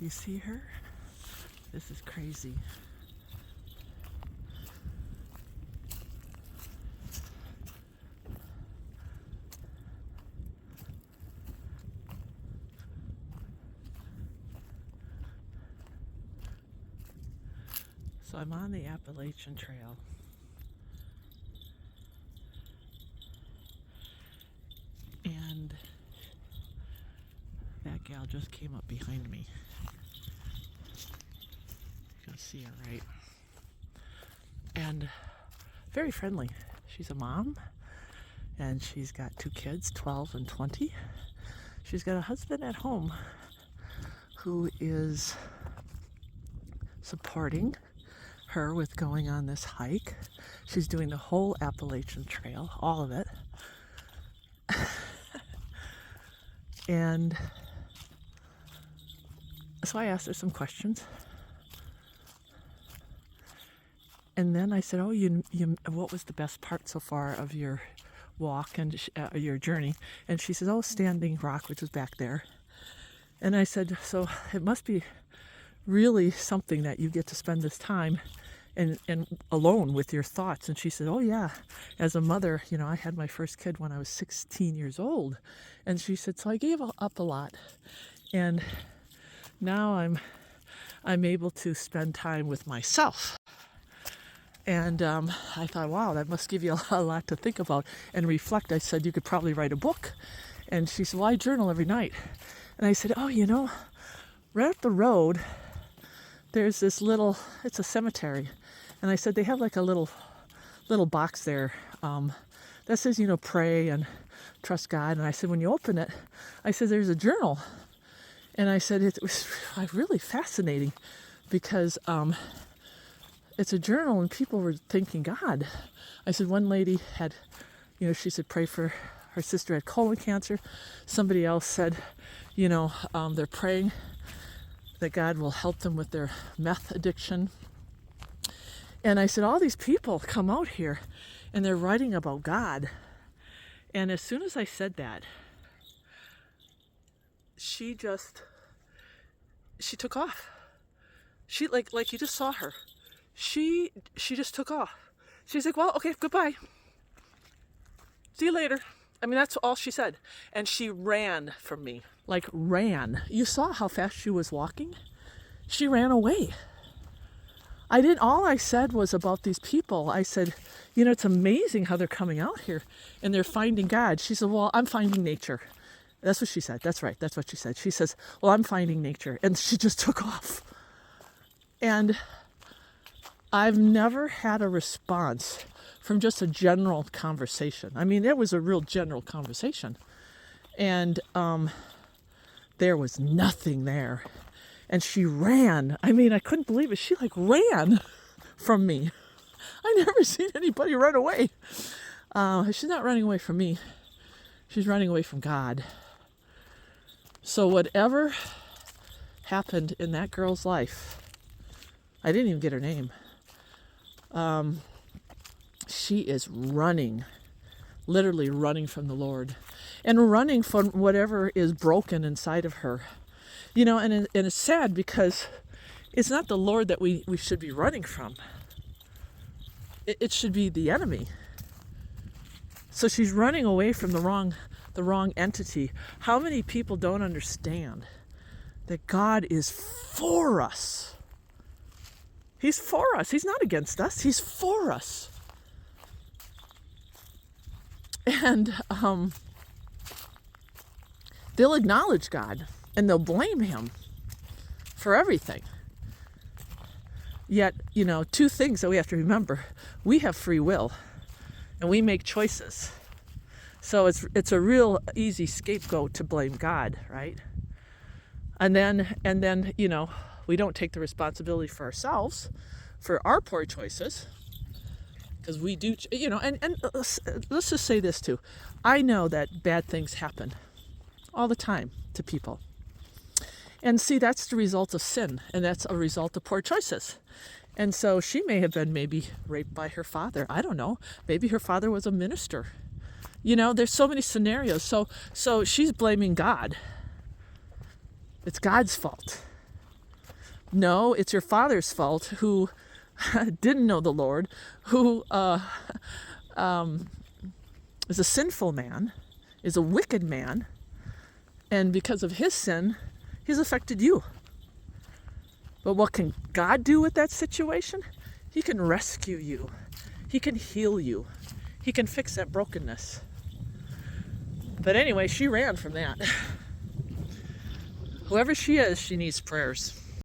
You see her? This is crazy. So I'm on the Appalachian Trail. And that gal just came up behind me. You can see her, right? And very friendly. She's a mom, and she's got 2 kids, 12 and 20. She's got a husband at home who is supporting her with going on this hike. She's doing the whole Appalachian Trail, all of it. And so I asked her some questions. And then I said, what was the best part so far of your walk and your journey? And she says, Standing Rock, which was back there. And I said, so it must be really something that you get to spend this time and alone with your thoughts. And she said, yeah, as a mother, I had my first kid when I was 16 years old. And she said, so I gave up a lot. And now I'm able to spend time with myself. And I thought, wow, that must give you a lot to think about and reflect. I said, you could probably write a book. And she said, well, I journal every night. And I said, right up the road, there's this it's a cemetery. And I said, they have like a little box there that says, pray and trust God. And I said, when you open it, I said, there's a journal. And I said, it was really fascinating because it's a journal and people were thanking God. I said, one lady had, she said, pray for her sister had colon cancer. Somebody else said, they're praying that God will help them with their meth addiction. And I said, all these people come out here and they're writing about God. And as soon as I said that, she took off. She like you just saw her. She just took off. She's like, well, okay, goodbye. See you later. I mean, that's all she said. And she ran from me. Like ran. You saw how fast she was walking? She ran away. All I said was about these people. I said, it's amazing how they're coming out here and they're finding God. She said, well, I'm finding nature. That's what she said. That's right. That's what she said. She says, well, I'm finding nature. And she just took off. And I've never had a response from just a general conversation. I mean, it was a real general conversation. And there was nothing there. And she ran. I mean, I couldn't believe it. She ran from me. I never seen anybody run away. She's not running away from me. She's running away from God. So whatever happened in that girl's life, I didn't even get her name. She is running, literally running from the Lord and running from whatever is broken inside of her. And it's sad because it's not the Lord that we should be running from. It should be the enemy. So she's running away from the wrong entity. How many people don't understand that God is for us? He's for us. He's not against us. He's for us. And they'll acknowledge God and they'll blame him for everything. Yet, 2 things that we have to remember. We have free will and we make choices. So it's a real easy scapegoat to blame God, right? And then, we don't take the responsibility for ourselves, for our poor choices, because we do, and let's just say this too. I know that bad things happen all the time to people. And see, that's the result of sin, and that's a result of poor choices. And so she may have been maybe raped by her father. I don't know. Maybe her father was a minister. There's so many scenarios. So she's blaming God. It's God's fault. No, it's your father's fault, who didn't know the Lord, who is a sinful man, is a wicked man, and because of his sin, he's affected you. But what can God do with that situation? He can rescue you. He can heal you. He can fix that brokenness. But anyway, she ran from that. Whoever she is, she needs prayers.